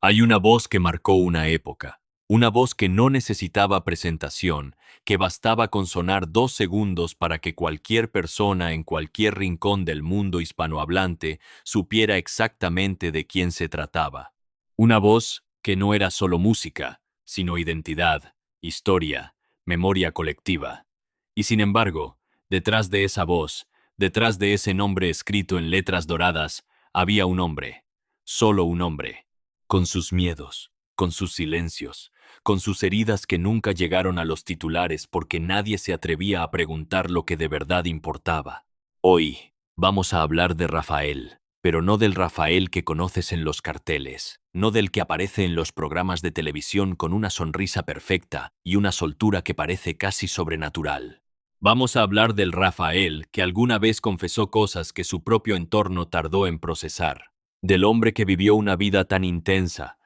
Hay una voz que marcó una época, una voz que no necesitaba presentación, que bastaba con sonar 2 segundos para que cualquier persona en cualquier rincón del mundo hispanohablante supiera exactamente de quién se trataba. Una voz que no era solo música, sino identidad, historia, memoria colectiva. Y sin embargo, detrás de esa voz, detrás de ese nombre escrito en letras doradas, había un hombre, solo un hombre, con sus miedos, con sus silencios, con sus heridas que nunca llegaron a los titulares porque nadie se atrevía a preguntar lo que de verdad importaba. Hoy vamos a hablar de Rafael, pero no del Rafael que conoces en los carteles, no del que aparece en los programas de televisión con una sonrisa perfecta y una soltura que parece casi sobrenatural. Vamos a hablar del Rafael que alguna vez confesó cosas que su propio entorno tardó en procesar, del hombre que vivió una vida tan intensa,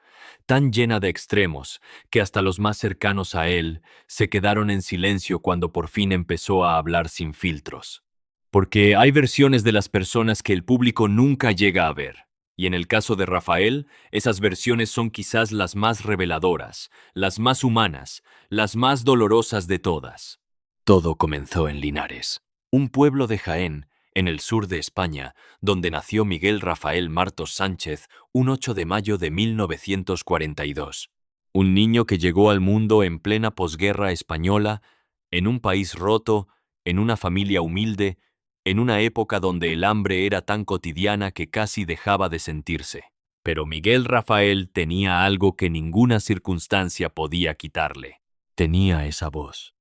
tan llena de extremos, que hasta los más cercanos a él se quedaron en silencio cuando por fin empezó a hablar sin filtros. Porque hay versiones de las personas que el público nunca llega a ver. Y en el caso de Rafael, esas versiones son quizás las más reveladoras, las más humanas, las más dolorosas de todas. Todo comenzó en Linares, un pueblo de Jaén, en el sur de España, donde nació Miguel Rafael Martos Sánchez un 8 de mayo de 1942. Un niño que llegó al mundo en plena posguerra española, en un país roto, en una familia humilde, en una época donde el hambre era tan cotidiana que casi dejaba de sentirse. Pero Miguel Rafael tenía algo que ninguna circunstancia podía quitarle. Tenía esa voz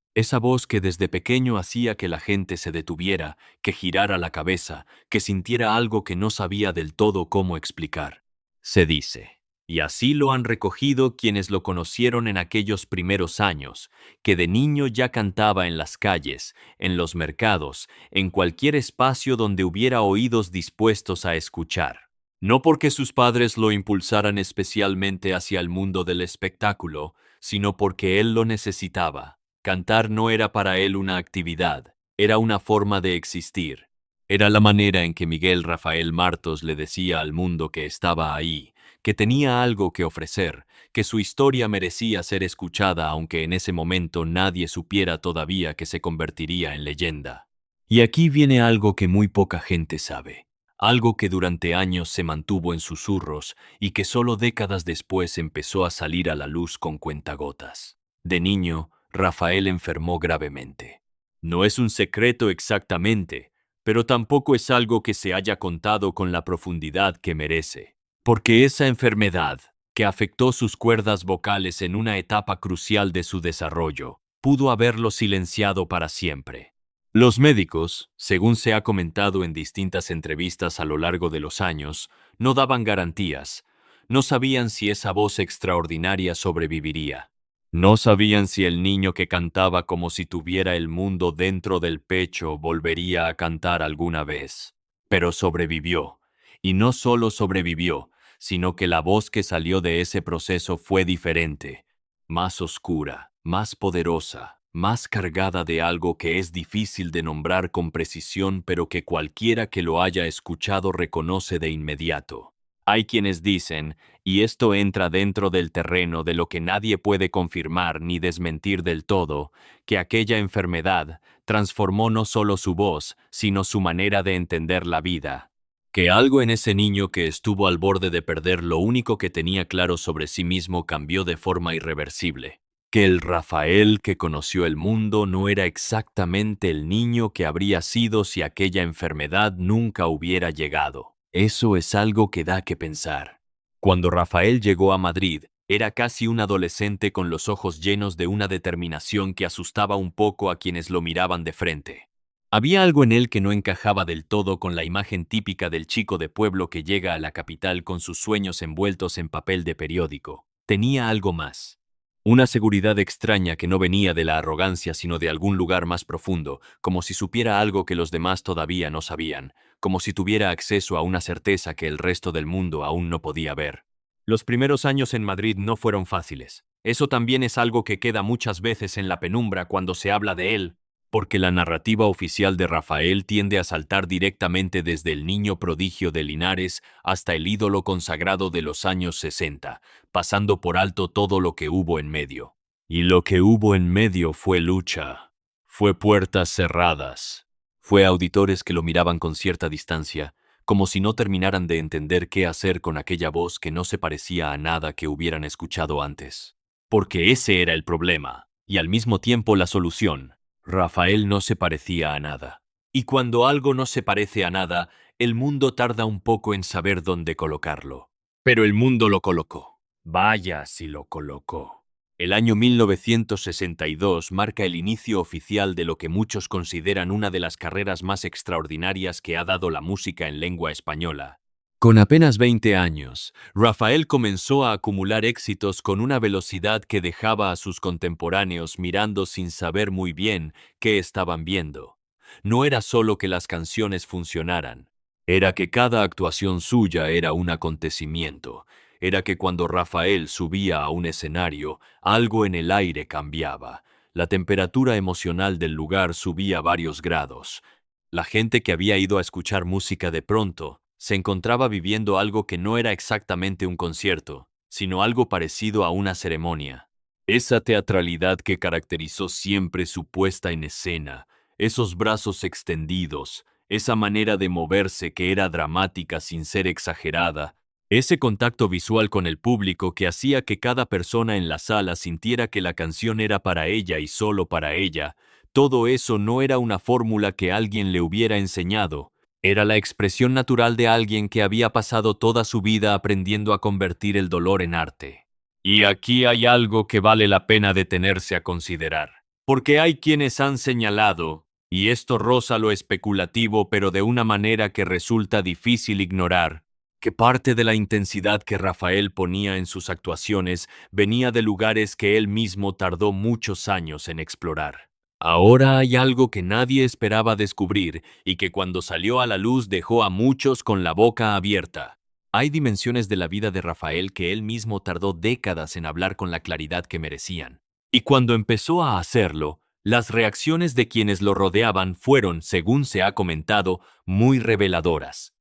que desde pequeño hacía que la gente se detuviera, que girara la cabeza, que sintiera algo que no sabía del todo cómo explicar. Se dice, y así lo han recogido quienes lo conocieron en aquellos primeros años, que de niño ya cantaba en las calles, en los mercados, en cualquier espacio donde hubiera oídos dispuestos a escuchar. No porque sus padres lo impulsaran especialmente hacia el mundo del espectáculo, sino porque él lo necesitaba. Cantar no era para él una actividad, era una forma de existir. Era la manera en que Miguel Rafael Martos le decía al mundo que estaba ahí, que tenía algo que ofrecer, que su historia merecía ser escuchada aunque en ese momento nadie supiera todavía que se convertiría en leyenda. Y aquí viene algo que muy poca gente sabe, algo que durante años se mantuvo en susurros y que solo décadas después empezó a salir a la luz con cuentagotas. De niño, Rafael enfermó gravemente. No es un secreto exactamente, pero tampoco es algo que se haya contado con la profundidad que merece, porque esa enfermedad, que afectó sus cuerdas vocales en una etapa crucial de su desarrollo, pudo haberlo silenciado para siempre. Los médicos, según se ha comentado en distintas entrevistas a lo largo de los años, no daban garantías, no sabían si esa voz extraordinaria sobreviviría. No sabían si el niño que cantaba como si tuviera el mundo dentro del pecho volvería a cantar alguna vez. Pero sobrevivió. Y no solo sobrevivió, sino que la voz que salió de ese proceso fue diferente, más oscura, más poderosa, más cargada de algo que es difícil de nombrar con precisión, pero que cualquiera que lo haya escuchado reconoce de inmediato. Hay quienes dicen, y esto entra dentro del terreno de lo que nadie puede confirmar ni desmentir del todo, que aquella enfermedad transformó no solo su voz, sino su manera de entender la vida. Que algo en ese niño que estuvo al borde de perder lo único que tenía claro sobre sí mismo cambió de forma irreversible. Que el Rafael que conoció el mundo no era exactamente el niño que habría sido si aquella enfermedad nunca hubiera llegado. Eso es algo que da que pensar. Cuando Rafael llegó a Madrid, era casi un adolescente con los ojos llenos de una determinación que asustaba un poco a quienes lo miraban de frente. Había algo en él que no encajaba del todo con la imagen típica del chico de pueblo que llega a la capital con sus sueños envueltos en papel de periódico. Tenía algo más. Una seguridad extraña que no venía de la arrogancia sino de algún lugar más profundo, como si supiera algo que los demás todavía no sabían, como si tuviera acceso a una certeza que el resto del mundo aún no podía ver. Los primeros años en Madrid no fueron fáciles. Eso también es algo que queda muchas veces en la penumbra cuando se habla de él. porque la narrativa oficial de Rafael tiende a saltar directamente desde el niño prodigio de Linares hasta el ídolo consagrado de los años 60, pasando por alto todo lo que hubo en medio. Y lo que hubo en medio fue lucha, fue puertas cerradas, fue auditores que lo miraban con cierta distancia, como si no terminaran de entender qué hacer con aquella voz que no se parecía a nada que hubieran escuchado antes. Porque ese era el problema, y al mismo tiempo la solución. Rafael no se parecía a nada. Y cuando algo no se parece a nada, el mundo tarda un poco en saber dónde colocarlo. Pero el mundo lo colocó. Vaya si lo colocó. El año 1962 marca el inicio oficial de lo que muchos consideran una de las carreras más extraordinarias que ha dado la música en lengua española. Con apenas 20 años, Rafael comenzó a acumular éxitos con una velocidad que dejaba a sus contemporáneos mirando sin saber muy bien qué estaban viendo. No era solo que las canciones funcionaran, era que cada actuación suya era un acontecimiento. Era que cuando Rafael subía a un escenario, algo en el aire cambiaba. La temperatura emocional del lugar subía varios grados. La gente que había ido a escuchar música de pronto se encontraba viviendo algo que no era exactamente un concierto, sino algo parecido a una ceremonia. Esa teatralidad que caracterizó siempre su puesta en escena, esos brazos extendidos, esa manera de moverse que era dramática sin ser exagerada, ese contacto visual con el público que hacía que cada persona en la sala sintiera que la canción era para ella y solo para ella, todo eso no era una fórmula que alguien le hubiera enseñado, era la expresión natural de alguien que había pasado toda su vida aprendiendo a convertir el dolor en arte. Y aquí hay algo que vale la pena detenerse a considerar, porque hay quienes han señalado, y esto roza lo especulativo pero de una manera que resulta difícil ignorar, que parte de la intensidad que Rafael ponía en sus actuaciones venía de lugares que él mismo tardó muchos años en explorar. Ahora hay algo que nadie esperaba descubrir y que cuando salió a la luz dejó a muchos con la boca abierta. Hay dimensiones de la vida de Rafael que él mismo tardó décadas en hablar con la claridad que merecían. Y cuando empezó a hacerlo, las reacciones de quienes lo rodeaban fueron, según se ha comentado, muy reveladoras.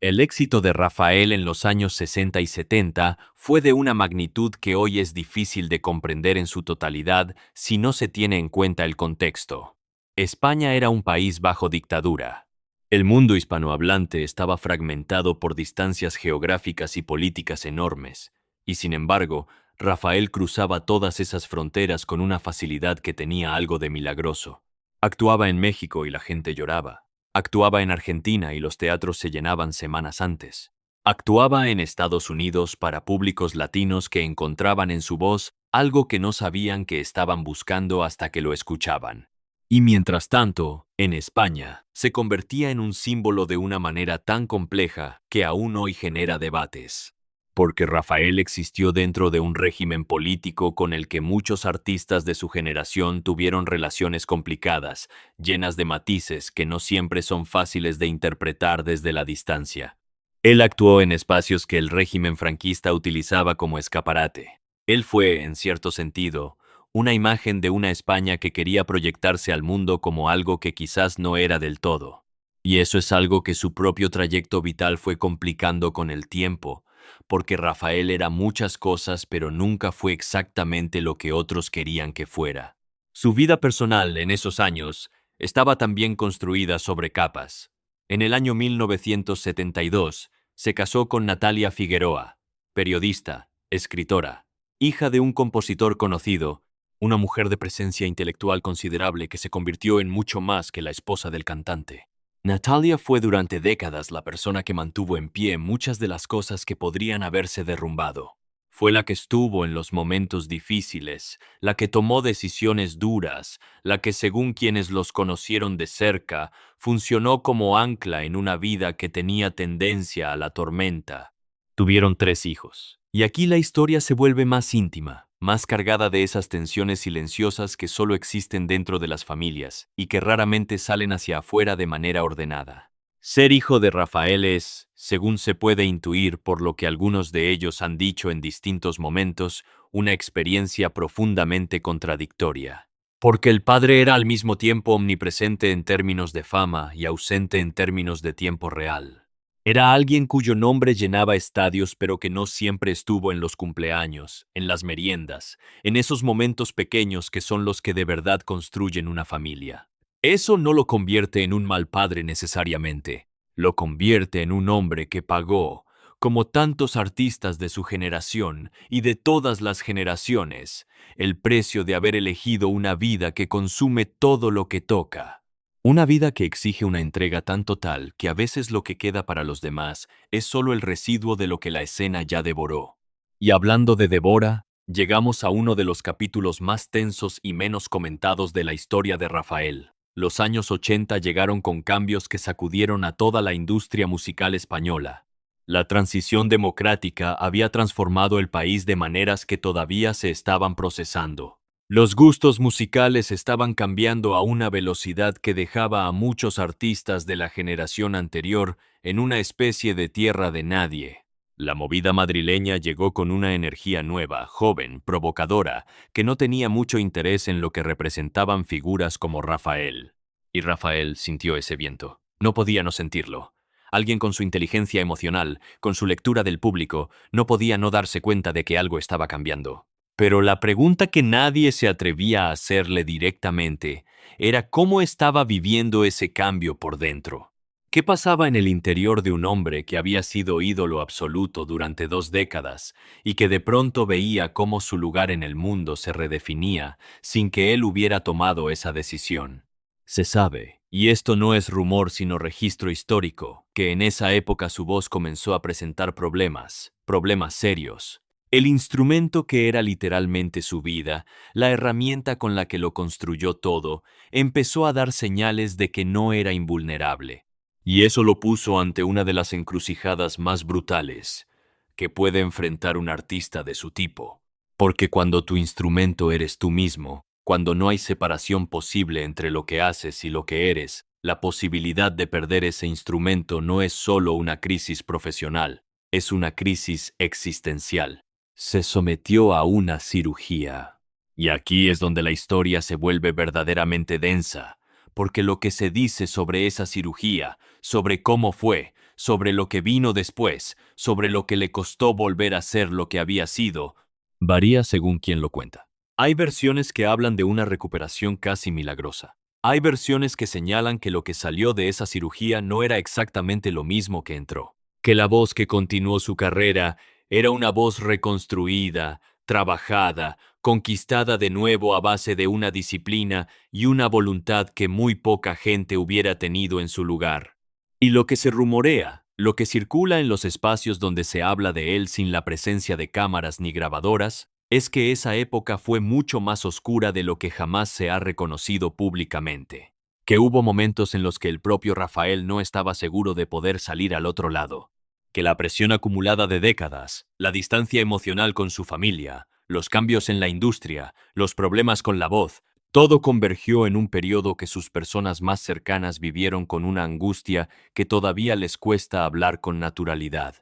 El éxito de Rafael en los años 60 y 70 fue de una magnitud que hoy es difícil de comprender en su totalidad si no se tiene en cuenta el contexto. España era un país bajo dictadura. El mundo hispanohablante estaba fragmentado por distancias geográficas y políticas enormes, y sin embargo, Rafael cruzaba todas esas fronteras con una facilidad que tenía algo de milagroso. Actuaba en México y la gente lloraba. Actuaba en Argentina y los teatros se llenaban semanas antes. Actuaba en Estados Unidos para públicos latinos que encontraban en su voz algo que no sabían que estaban buscando hasta que lo escuchaban. Y mientras tanto, en España, se convertía en un símbolo de una manera tan compleja que aún hoy genera debates. Porque Rafael existió dentro de un régimen político con el que muchos artistas de su generación tuvieron relaciones complicadas, llenas de matices que no siempre son fáciles de interpretar desde la distancia. Él actuó en espacios que el régimen franquista utilizaba como escaparate. Él fue, en cierto sentido, una imagen de una España que quería proyectarse al mundo como algo que quizás no era del todo. Y eso es algo que su propio trayecto vital fue complicando con el tiempo, porque Rafael era muchas cosas pero nunca fue exactamente lo que otros querían que fuera. Su vida personal en esos años estaba también construida sobre capas. En el año 1972 se casó con Natalia Figueroa, periodista, escritora, hija de un compositor conocido, una mujer de presencia intelectual considerable que se convirtió en mucho más que la esposa del cantante. Natalia fue durante décadas la persona que mantuvo en pie muchas de las cosas que podrían haberse derrumbado. Fue la que estuvo en los momentos difíciles, la que tomó decisiones duras, la que, según quienes los conocieron de cerca, funcionó como ancla en una vida que tenía tendencia a la tormenta. Tuvieron 3 hijos. Y aquí la historia se vuelve más íntima, más cargada de esas tensiones silenciosas que solo existen dentro de las familias y que raramente salen hacia afuera de manera ordenada. Ser hijo de Rafael es, según se puede intuir por lo que algunos de ellos han dicho en distintos momentos, una experiencia profundamente contradictoria. Porque el padre era al mismo tiempo omnipresente en términos de fama y ausente en términos de tiempo real. Era alguien cuyo nombre llenaba estadios, pero que no siempre estuvo en los cumpleaños, en las meriendas, en esos momentos pequeños que son los que de verdad construyen una familia. Eso no lo convierte en un mal padre necesariamente, lo convierte en un hombre que pagó, como tantos artistas de su generación y de todas las generaciones, el precio de haber elegido una vida que consume todo lo que toca. Una vida que exige una entrega tan total que a veces lo que queda para los demás es solo el residuo de lo que la escena ya devoró. Y hablando de devora, llegamos a uno de los capítulos más tensos y menos comentados de la historia de Rafael. Los años 80 llegaron con cambios que sacudieron a toda la industria musical española. La transición democrática había transformado el país de maneras que todavía se estaban procesando. Los gustos musicales estaban cambiando a una velocidad que dejaba a muchos artistas de la generación anterior en una especie de tierra de nadie. La movida madrileña llegó con una energía nueva, joven, provocadora, que no tenía mucho interés en lo que representaban figuras como Rafael. Y Rafael sintió ese viento. No podía no sentirlo. Alguien con su inteligencia emocional, con su lectura del público, no podía no darse cuenta de que algo estaba cambiando. Pero la pregunta que nadie se atrevía a hacerle directamente era cómo estaba viviendo ese cambio por dentro. ¿Qué pasaba en el interior de un hombre que había sido ídolo absoluto durante 2 décadas y que de pronto veía cómo su lugar en el mundo se redefinía sin que él hubiera tomado esa decisión? Se sabe, y esto no es rumor sino registro histórico, que en esa época su voz comenzó a presentar problemas serios. El instrumento que era literalmente su vida, la herramienta con la que lo construyó todo, empezó a dar señales de que no era invulnerable. Y eso lo puso ante una de las encrucijadas más brutales que puede enfrentar un artista de su tipo. Porque cuando tu instrumento eres tú mismo, cuando no hay separación posible entre lo que haces y lo que eres, la posibilidad de perder ese instrumento no es solo una crisis profesional, es una crisis existencial. Se sometió a una cirugía. Y aquí es donde la historia se vuelve verdaderamente densa, porque lo que se dice sobre esa cirugía, sobre cómo fue, sobre lo que vino después, sobre lo que le costó volver a ser lo que había sido, varía según quien lo cuenta. Hay versiones que hablan de una recuperación casi milagrosa. Hay versiones que señalan que lo que salió de esa cirugía no era exactamente lo mismo que entró, que la voz que continuó su carrera era una voz reconstruida, trabajada, conquistada de nuevo a base de una disciplina y una voluntad que muy poca gente hubiera tenido en su lugar. Y lo que se rumorea, lo que circula en los espacios donde se habla de él sin la presencia de cámaras ni grabadoras, es que esa época fue mucho más oscura de lo que jamás se ha reconocido públicamente. Que hubo momentos en los que el propio Rafael no estaba seguro de poder salir al otro lado. Que la presión acumulada de décadas, la distancia emocional con su familia, los cambios en la industria, los problemas con la voz, todo convergió en un periodo que sus personas más cercanas vivieron con una angustia que todavía les cuesta hablar con naturalidad.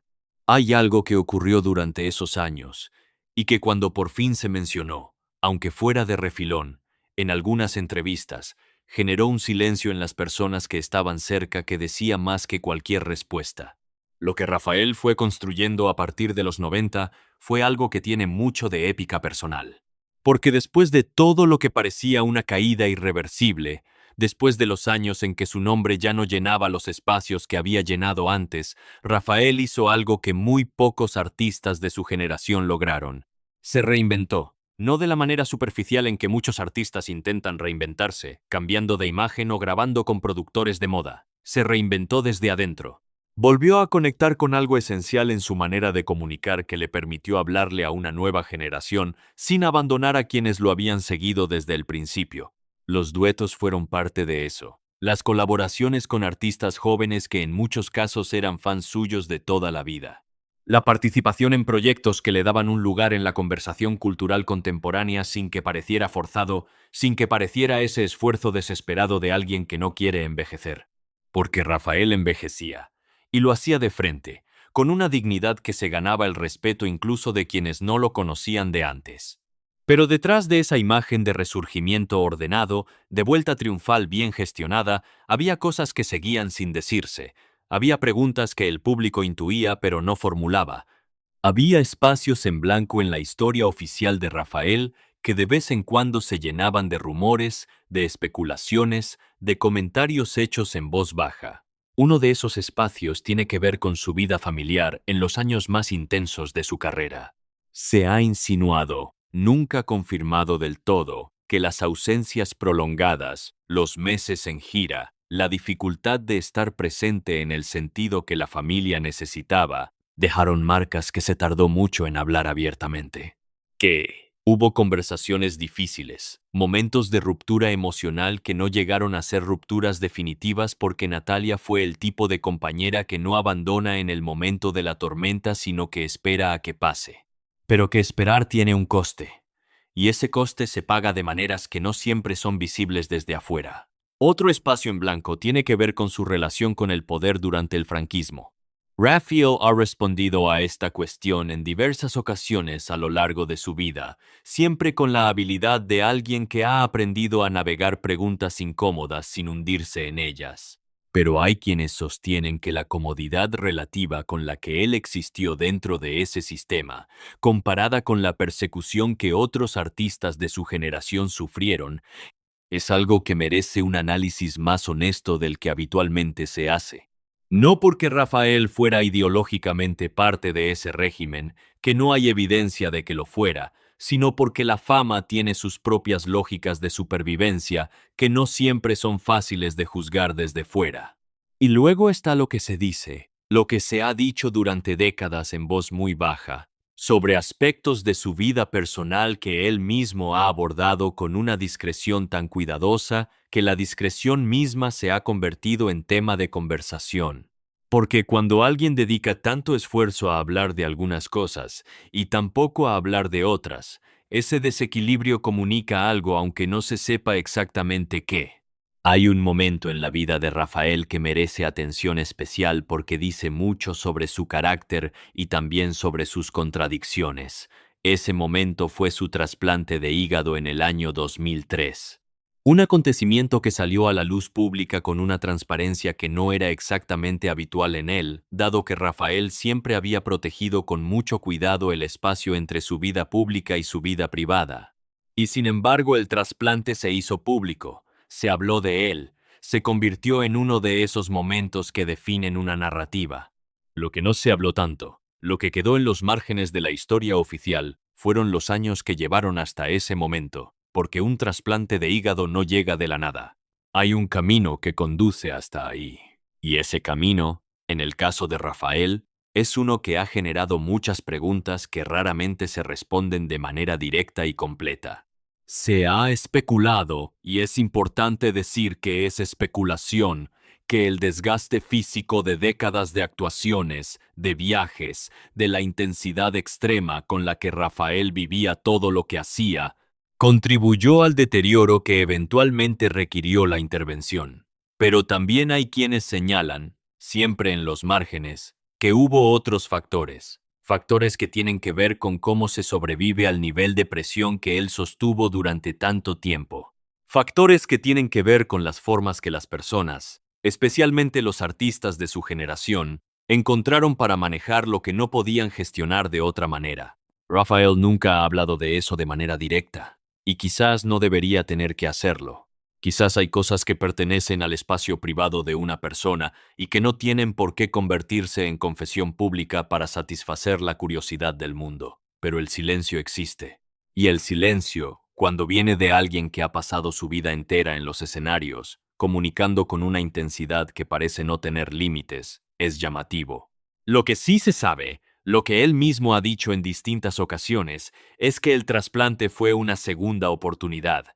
Hay algo que ocurrió durante esos años, y que cuando por fin se mencionó, aunque fuera de refilón, en algunas entrevistas, generó un silencio en las personas que estaban cerca que decía más que cualquier respuesta. Lo que Rafael fue construyendo a partir de los 90 fue algo que tiene mucho de épica personal. Porque después de todo lo que parecía una caída irreversible, después de los años en que su nombre ya no llenaba los espacios que había llenado antes, Rafael hizo algo que muy pocos artistas de su generación lograron. Se reinventó, no de la manera superficial en que muchos artistas intentan reinventarse, cambiando de imagen o grabando con productores de moda. Se reinventó desde adentro. Volvió a conectar con algo esencial en su manera de comunicar que le permitió hablarle a una nueva generación sin abandonar a quienes lo habían seguido desde el principio. Los duetos fueron parte de eso. Las colaboraciones con artistas jóvenes que en muchos casos eran fans suyos de toda la vida. La participación en proyectos que le daban un lugar en la conversación cultural contemporánea sin que pareciera forzado, sin que pareciera ese esfuerzo desesperado de alguien que no quiere envejecer. Porque Rafael envejecía. Y lo hacía de frente, con una dignidad que se ganaba el respeto incluso de quienes no lo conocían de antes. Pero detrás de esa imagen de resurgimiento ordenado, de vuelta triunfal bien gestionada, había cosas que seguían sin decirse. Había preguntas que el público intuía pero no formulaba. Había espacios en blanco en la historia oficial de Rafael que de vez en cuando se llenaban de rumores, de especulaciones, de comentarios hechos en voz baja. Uno de esos espacios tiene que ver con su vida familiar en los años más intensos de su carrera. Se ha insinuado, nunca confirmado del todo, que las ausencias prolongadas, los meses en gira, la dificultad de estar presente en el sentido que la familia necesitaba, dejaron marcas que se tardó mucho en hablar abiertamente. Que hubo conversaciones difíciles, momentos de ruptura emocional que no llegaron a ser rupturas definitivas porque Natalia fue el tipo de compañera que no abandona en el momento de la tormenta sino que espera a que pase. Pero que esperar tiene un coste, y ese coste se paga de maneras que no siempre son visibles desde afuera. Otro espacio en blanco tiene que ver con su relación con el poder durante el franquismo. Raphael ha respondido a esta cuestión en diversas ocasiones a lo largo de su vida, siempre con la habilidad de alguien que ha aprendido a navegar preguntas incómodas sin hundirse en ellas. Pero hay quienes sostienen que la comodidad relativa con la que él existió dentro de ese sistema, comparada con la persecución que otros artistas de su generación sufrieron, es algo que merece un análisis más honesto del que habitualmente se hace. No porque Rafael fuera ideológicamente parte de ese régimen, que no hay evidencia de que lo fuera, sino porque la fama tiene sus propias lógicas de supervivencia que no siempre son fáciles de juzgar desde fuera. Y luego está lo que se dice, lo que se ha dicho durante décadas en voz muy baja, sobre aspectos de su vida personal que él mismo ha abordado con una discreción tan cuidadosa que la discreción misma se ha convertido en tema de conversación. Porque cuando alguien dedica tanto esfuerzo a hablar de algunas cosas y tampoco a hablar de otras, ese desequilibrio comunica algo aunque no se sepa exactamente qué. Hay un momento en la vida de Rafael que merece atención especial porque dice mucho sobre su carácter y también sobre sus contradicciones. Ese momento fue su trasplante de hígado en el año 2003. Un acontecimiento que salió a la luz pública con una transparencia que no era exactamente habitual en él, dado que Rafael siempre había protegido con mucho cuidado el espacio entre su vida pública y su vida privada. Y sin embargo el trasplante se hizo público. Se habló de él, se convirtió en uno de esos momentos que definen una narrativa. Lo que no se habló tanto, lo que quedó en los márgenes de la historia oficial, fueron los años que llevaron hasta ese momento, porque un trasplante de hígado no llega de la nada. Hay un camino que conduce hasta ahí. Y ese camino, en el caso de Rafael, es uno que ha generado muchas preguntas que raramente se responden de manera directa y completa. Se ha especulado, y es importante decir que es especulación, que el desgaste físico de décadas de actuaciones, de viajes, de la intensidad extrema con la que Rafael vivía todo lo que hacía, contribuyó al deterioro que eventualmente requirió la intervención. Pero también hay quienes señalan, siempre en los márgenes, que hubo otros factores. Factores que tienen que ver con cómo se sobrevive al nivel de presión que él sostuvo durante tanto tiempo. Factores que tienen que ver con las formas que las personas, especialmente los artistas de su generación, encontraron para manejar lo que no podían gestionar de otra manera. Rafael nunca ha hablado de eso de manera directa, y quizás no debería tener que hacerlo. Quizás hay cosas que pertenecen al espacio privado de una persona y que no tienen por qué convertirse en confesión pública para satisfacer la curiosidad del mundo. Pero el silencio existe. Y el silencio, cuando viene de alguien que ha pasado su vida entera en los escenarios, comunicando con una intensidad que parece no tener límites, es llamativo. Lo que sí se sabe, lo que él mismo ha dicho en distintas ocasiones, es que el trasplante fue una segunda oportunidad,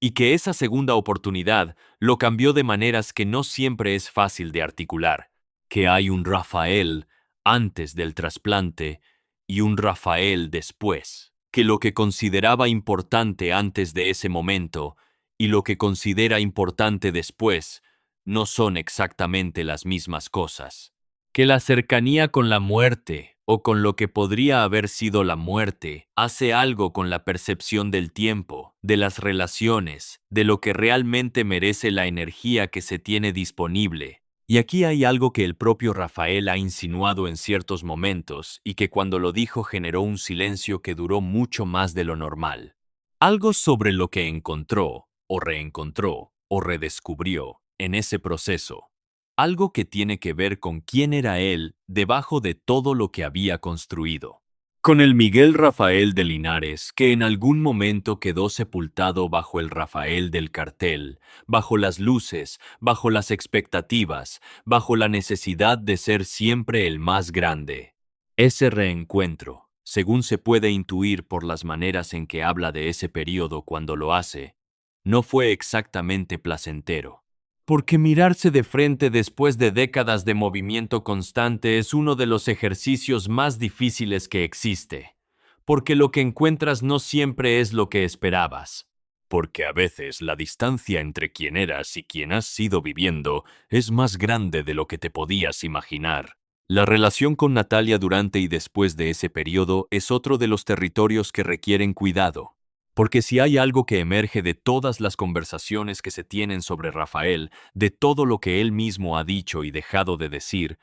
y que esa segunda oportunidad lo cambió de maneras que no siempre es fácil de articular, que hay un Rafael antes del trasplante y un Rafael después, que lo que consideraba importante antes de ese momento y lo que considera importante después no son exactamente las mismas cosas, que la cercanía con la muerte o con lo que podría haber sido la muerte, hace algo con la percepción del tiempo, de las relaciones, de lo que realmente merece la energía que se tiene disponible. Y aquí hay algo que el propio Rafael ha insinuado en ciertos momentos y que cuando lo dijo generó un silencio que duró mucho más de lo normal. Algo sobre lo que encontró, o reencontró, o redescubrió en ese proceso. Algo que tiene que ver con quién era él debajo de todo lo que había construido. Con el Miguel Rafael de Linares, que en algún momento quedó sepultado bajo el Rafael del cartel, bajo las luces, bajo las expectativas, bajo la necesidad de ser siempre el más grande. Ese reencuentro, según se puede intuir por las maneras en que habla de ese periodo cuando lo hace, no fue exactamente placentero. Porque mirarse de frente después de décadas de movimiento constante es uno de los ejercicios más difíciles que existe. Porque lo que encuentras no siempre es lo que esperabas. Porque a veces la distancia entre quien eras y quien has sido viviendo es más grande de lo que te podías imaginar. La relación con Natalia durante y después de ese periodo es otro de los territorios que requieren cuidado. Porque si hay algo que emerge de todas las conversaciones que se tienen sobre Rafael, de todo lo que él mismo ha dicho y dejado de decir,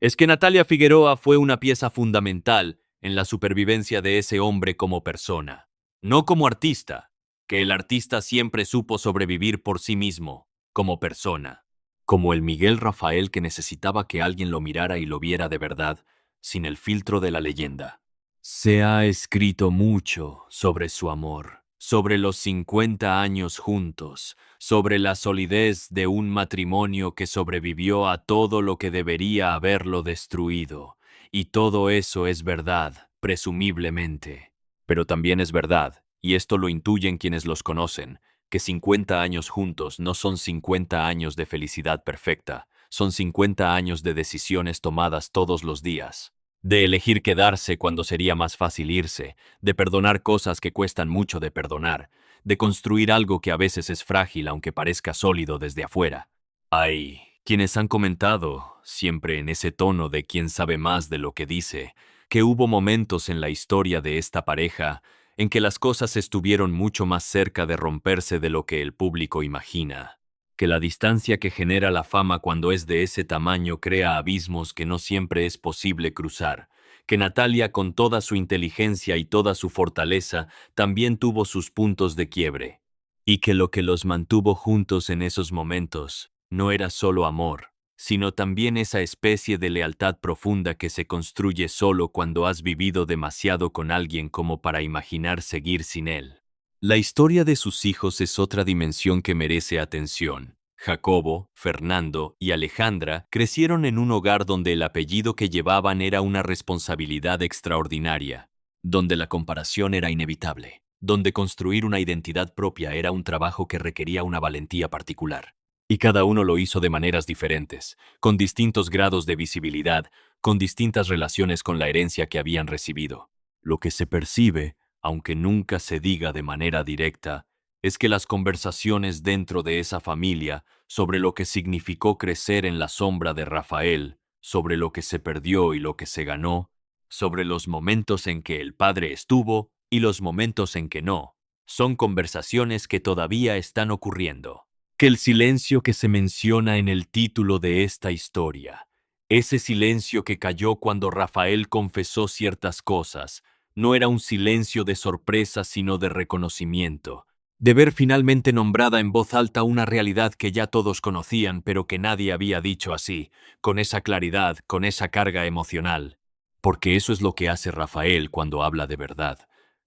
es que Natalia Figueroa fue una pieza fundamental en la supervivencia de ese hombre como persona, no como artista, que el artista siempre supo sobrevivir por sí mismo, como persona, como el Miguel Rafael que necesitaba que alguien lo mirara y lo viera de verdad, sin el filtro de la leyenda. Se ha escrito mucho sobre su amor, sobre los 50 años juntos, sobre la solidez de un matrimonio que sobrevivió a todo lo que debería haberlo destruido. Y todo eso es verdad, presumiblemente. Pero también es verdad, y esto lo intuyen quienes los conocen, que 50 años juntos no son 50 años de felicidad perfecta, son 50 años de decisiones tomadas todos los días. De elegir quedarse cuando sería más fácil irse, de perdonar cosas que cuestan mucho de perdonar, de construir algo que a veces es frágil aunque parezca sólido desde afuera. Hay quienes han comentado, siempre en ese tono de quien sabe más de lo que dice, que hubo momentos en la historia de esta pareja en que las cosas estuvieron mucho más cerca de romperse de lo que el público imagina, que la distancia que genera la fama cuando es de ese tamaño crea abismos que no siempre es posible cruzar, que Natalia con toda su inteligencia y toda su fortaleza también tuvo sus puntos de quiebre, y que lo que los mantuvo juntos en esos momentos no era solo amor, sino también esa especie de lealtad profunda que se construye solo cuando has vivido demasiado con alguien como para imaginar seguir sin él. La historia de sus hijos es otra dimensión que merece atención. Jacobo, Fernando y Alejandra crecieron en un hogar donde el apellido que llevaban era una responsabilidad extraordinaria, donde la comparación era inevitable, donde construir una identidad propia era un trabajo que requería una valentía particular. Y cada uno lo hizo de maneras diferentes, con distintos grados de visibilidad, con distintas relaciones con la herencia que habían recibido. Lo que se percibe, aunque nunca se diga de manera directa, es que las conversaciones dentro de esa familia sobre lo que significó crecer en la sombra de Rafael, sobre lo que se perdió y lo que se ganó, sobre los momentos en que el padre estuvo y los momentos en que no, son conversaciones que todavía están ocurriendo. Que el silencio que se menciona en el título de esta historia, ese silencio que cayó cuando Rafael confesó ciertas cosas, no era un silencio de sorpresa sino de reconocimiento, de ver finalmente nombrada en voz alta una realidad que ya todos conocían pero que nadie había dicho así, con esa claridad, con esa carga emocional. Porque eso es lo que hace Rafael cuando habla de verdad.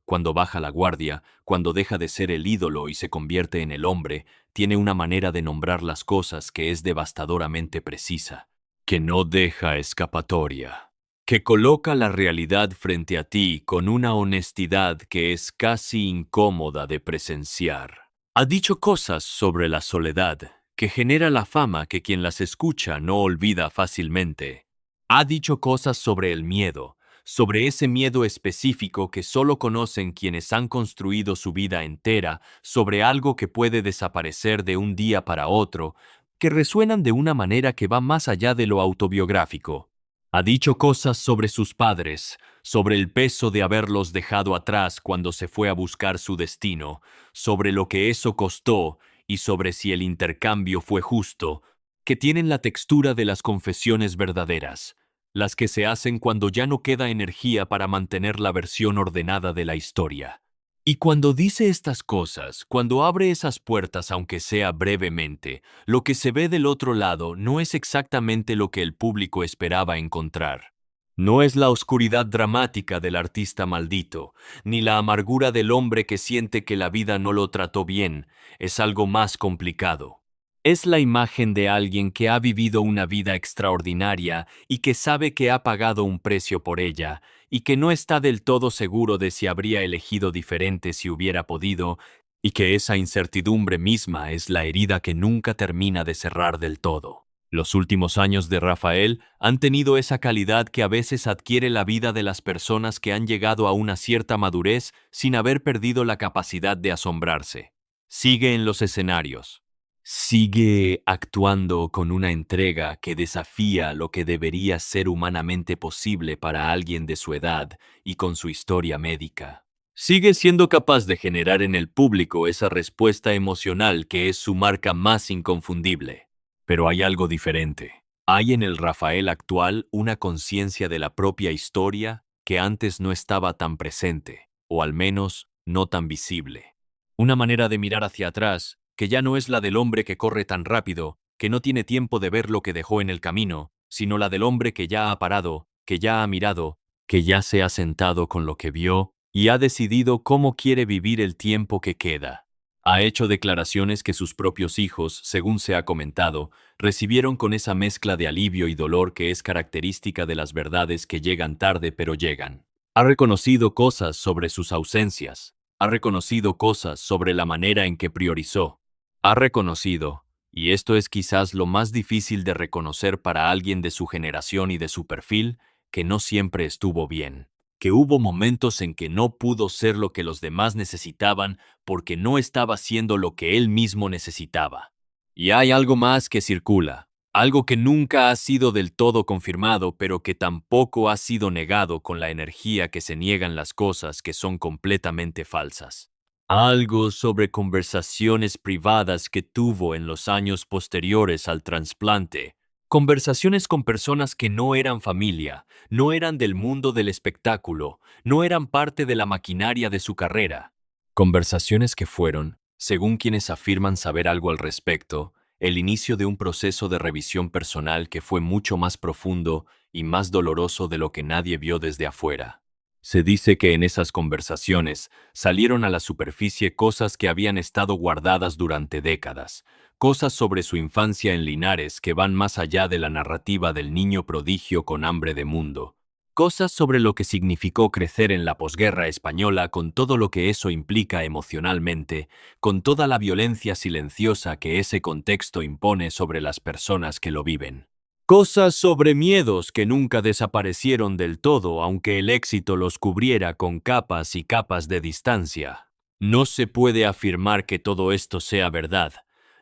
Cuando baja la guardia, cuando deja de ser el ídolo y se convierte en el hombre, tiene una manera de nombrar las cosas que es devastadoramente precisa, que no deja escapatoria, que coloca la realidad frente a ti con una honestidad que es casi incómoda de presenciar. Ha dicho cosas sobre la soledad, que genera la fama que quien las escucha no olvida fácilmente. Ha dicho cosas sobre el miedo, sobre ese miedo específico que solo conocen quienes han construido su vida entera, sobre algo que puede desaparecer de un día para otro, que resuenan de una manera que va más allá de lo autobiográfico. Ha dicho cosas sobre sus padres, sobre el peso de haberlos dejado atrás cuando se fue a buscar su destino, sobre lo que eso costó y sobre si el intercambio fue justo, que tienen la textura de las confesiones verdaderas, las que se hacen cuando ya no queda energía para mantener la versión ordenada de la historia. Y cuando dice estas cosas, cuando abre esas puertas aunque sea brevemente, lo que se ve del otro lado no es exactamente lo que el público esperaba encontrar. No es la oscuridad dramática del artista maldito, ni la amargura del hombre que siente que la vida no lo trató bien, es algo más complicado. Es la imagen de alguien que ha vivido una vida extraordinaria y que sabe que ha pagado un precio por ella, y que no está del todo seguro de si habría elegido diferente si hubiera podido, y que esa incertidumbre misma es la herida que nunca termina de cerrar del todo. Los últimos años de Rafael han tenido esa calidad que a veces adquiere la vida de las personas que han llegado a una cierta madurez sin haber perdido la capacidad de asombrarse. Sigue en los escenarios. Sigue actuando con una entrega que desafía lo que debería ser humanamente posible para alguien de su edad y con su historia médica. Sigue siendo capaz de generar en el público esa respuesta emocional que es su marca más inconfundible. Pero hay algo diferente. Hay en el Rafael actual una conciencia de la propia historia que antes no estaba tan presente, o al menos no tan visible. Una manera de mirar hacia atrás que ya no es la del hombre que corre tan rápido, que no tiene tiempo de ver lo que dejó en el camino, sino la del hombre que ya ha parado, que ya ha mirado, que ya se ha sentado con lo que vio y ha decidido cómo quiere vivir el tiempo que queda. Ha hecho declaraciones que sus propios hijos, según se ha comentado, recibieron con esa mezcla de alivio y dolor que es característica de las verdades que llegan tarde pero llegan. Ha reconocido cosas sobre sus ausencias, ha reconocido cosas sobre la manera en que priorizó. Ha reconocido, y esto es quizás lo más difícil de reconocer para alguien de su generación y de su perfil, que no siempre estuvo bien, que hubo momentos en que no pudo ser lo que los demás necesitaban porque no estaba siendo lo que él mismo necesitaba. Y hay algo más que circula, algo que nunca ha sido del todo confirmado, pero que tampoco ha sido negado con la energía que se niegan las cosas que son completamente falsas. Algo sobre conversaciones privadas que tuvo en los años posteriores al trasplante. Conversaciones con personas que no eran familia, no eran del mundo del espectáculo, no eran parte de la maquinaria de su carrera. Conversaciones que fueron, según quienes afirman saber algo al respecto, el inicio de un proceso de revisión personal que fue mucho más profundo y más doloroso de lo que nadie vio desde afuera. Se dice que en esas conversaciones salieron a la superficie cosas que habían estado guardadas durante décadas, cosas sobre su infancia en Linares que van más allá de la narrativa del niño prodigio con hambre de mundo, cosas sobre lo que significó crecer en la posguerra española con todo lo que eso implica emocionalmente, con toda la violencia silenciosa que ese contexto impone sobre las personas que lo viven. Cosas sobre miedos que nunca desaparecieron del todo, aunque el éxito los cubriera con capas y capas de distancia. No se puede afirmar que todo esto sea verdad.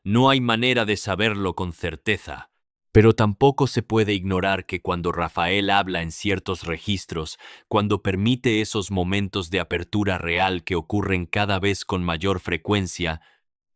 No hay manera de saberlo con certeza. Pero tampoco se puede ignorar que cuando Rafael habla en ciertos registros, cuando permite esos momentos de apertura real que ocurren cada vez con mayor frecuencia,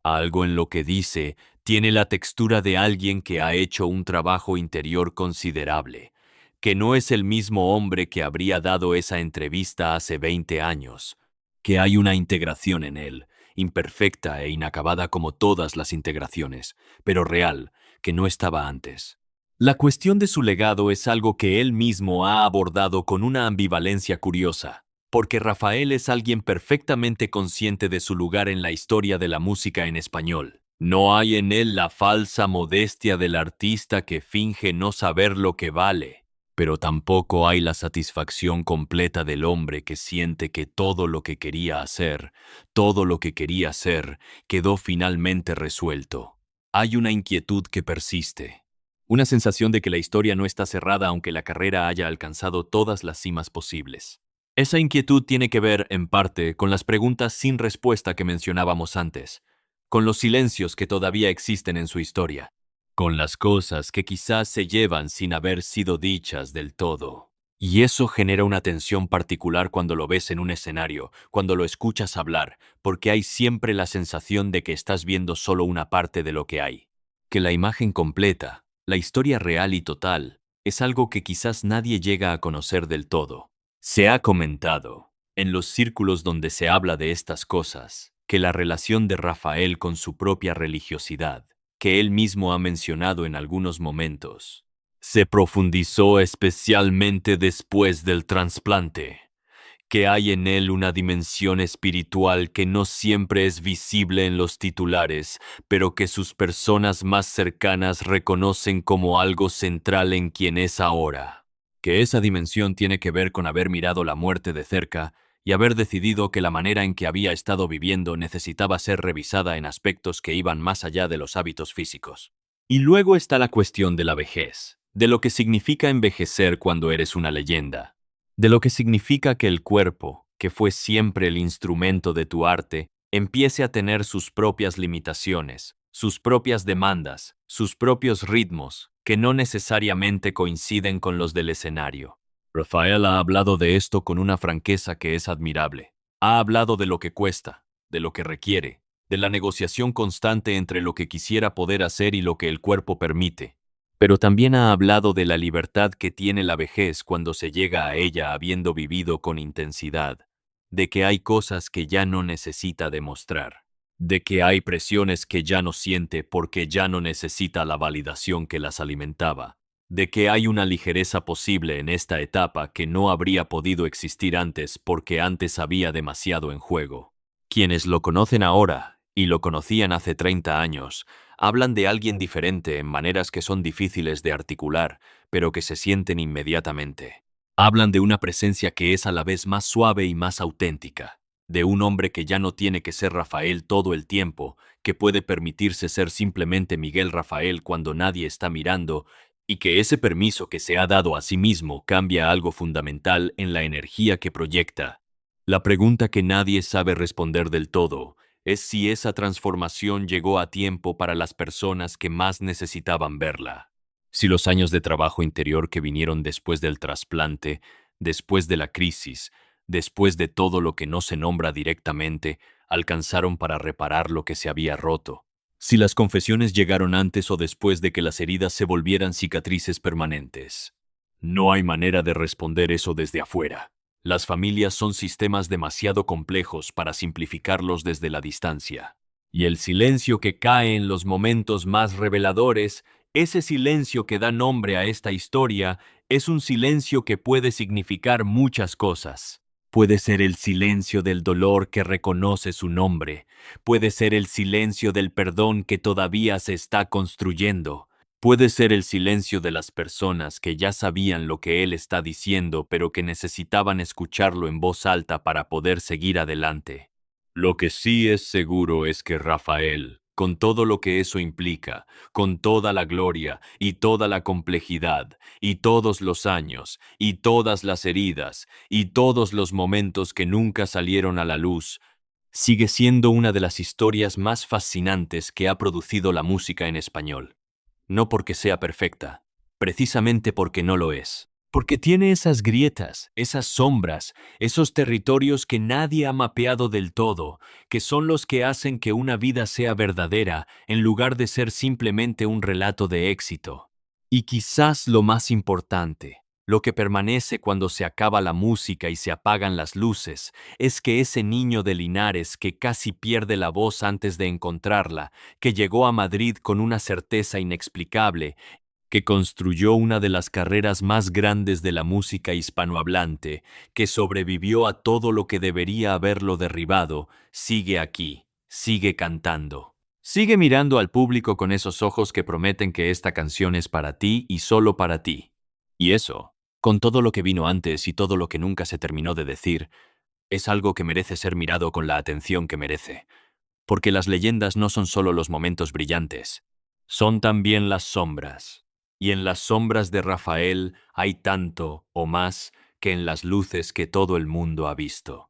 algo en lo que dice tiene la textura de alguien que ha hecho un trabajo interior considerable, que no es el mismo hombre que habría dado esa entrevista hace 20 años, que hay una integración en él, imperfecta e inacabada como todas las integraciones, pero real, que no estaba antes. La cuestión de su legado es algo que él mismo ha abordado con una ambivalencia curiosa, porque Rafael es alguien perfectamente consciente de su lugar en la historia de la música en español. No hay en él la falsa modestia del artista que finge no saber lo que vale, pero tampoco hay la satisfacción completa del hombre que siente que todo lo que quería hacer, todo lo que quería ser, quedó finalmente resuelto. Hay una inquietud que persiste, una sensación de que la historia no está cerrada aunque la carrera haya alcanzado todas las cimas posibles. Esa inquietud tiene que ver, en parte, con las preguntas sin respuesta que mencionábamos antes, con los silencios que todavía existen en su historia. con las cosas que quizás se llevan sin haber sido dichas del todo. Y eso genera una tensión particular cuando lo ves en un escenario, cuando lo escuchas hablar, porque hay siempre la sensación de que estás viendo solo una parte de lo que hay. Que la imagen completa, la historia real y total, es algo que quizás nadie llega a conocer del todo. Se ha comentado, en los círculos donde se habla de estas cosas, que la relación de Rafael con su propia religiosidad, que él mismo ha mencionado en algunos momentos, se profundizó especialmente después del trasplante, que hay en él una dimensión espiritual que no siempre es visible en los titulares, pero que sus personas más cercanas reconocen como algo central en quien es ahora. Que esa dimensión tiene que ver con haber mirado la muerte de cerca y haber decidido que la manera en que había estado viviendo necesitaba ser revisada en aspectos que iban más allá de los hábitos físicos. Y luego está la cuestión de la vejez, de lo que significa envejecer cuando eres una leyenda, de lo que significa que el cuerpo, que fue siempre el instrumento de tu arte, empiece a tener sus propias limitaciones, sus propias demandas, sus propios ritmos, que no necesariamente coinciden con los del escenario. Rafael ha hablado de esto con una franqueza que es admirable. Ha hablado de lo que cuesta, de lo que requiere, de la negociación constante entre lo que quisiera poder hacer y lo que el cuerpo permite. Pero también ha hablado de la libertad que tiene la vejez cuando se llega a ella habiendo vivido con intensidad, de que hay cosas que ya no necesita demostrar, de que hay presiones que ya no siente porque ya no necesita la validación que las alimentaba, de que hay una ligereza posible en esta etapa que no habría podido existir antes porque antes había demasiado en juego. Quienes lo conocen ahora, y lo conocían hace 30 años, hablan de alguien diferente en maneras que son difíciles de articular, pero que se sienten inmediatamente. Hablan de una presencia que es a la vez más suave y más auténtica, de un hombre que ya no tiene que ser Rafael todo el tiempo, que puede permitirse ser simplemente Miguel Rafael cuando nadie está mirando, y que ese permiso que se ha dado a sí mismo cambia algo fundamental en la energía que proyecta. La pregunta que nadie sabe responder del todo es si esa transformación llegó a tiempo para las personas que más necesitaban verla. Si los años de trabajo interior que vinieron después del trasplante, después de la crisis, después de todo lo que no se nombra directamente, alcanzaron para reparar lo que se había roto. Si las confesiones llegaron antes o después de que las heridas se volvieran cicatrices permanentes. No hay manera de responder eso desde afuera. Las familias son sistemas demasiado complejos para simplificarlos desde la distancia. Y el silencio que cae en los momentos más reveladores, ese silencio que da nombre a esta historia, es un silencio que puede significar muchas cosas. Puede ser el silencio del dolor que reconoce su nombre. Puede ser el silencio del perdón que todavía se está construyendo. Puede ser el silencio de las personas que ya sabían lo que él está diciendo, pero que necesitaban escucharlo en voz alta para poder seguir adelante. Lo que sí es seguro es que Rafael, con todo lo que eso implica, con toda la gloria y toda la complejidad, y todos los años, y todas las heridas, y todos los momentos que nunca salieron a la luz, sigue siendo una de las historias más fascinantes que ha producido la música en español. No porque sea perfecta, precisamente porque no lo es. Porque tiene esas grietas, esas sombras, esos territorios que nadie ha mapeado del todo, que son los que hacen que una vida sea verdadera en lugar de ser simplemente un relato de éxito. Y quizás lo más importante, lo que permanece cuando se acaba la música y se apagan las luces, es que ese niño de Linares que casi pierde la voz antes de encontrarla, que llegó a Madrid con una certeza inexplicable, que construyó una de las carreras más grandes de la música hispanohablante, que sobrevivió a todo lo que debería haberlo derribado, sigue aquí, sigue cantando. Sigue mirando al público con esos ojos que prometen que esta canción es para ti y solo para ti. Y eso, con todo lo que vino antes y todo lo que nunca se terminó de decir, es algo que merece ser mirado con la atención que merece. Porque las leyendas no son solo los momentos brillantes, son también las sombras. Y en las sombras de Rafael hay tanto o más que en las luces que todo el mundo ha visto.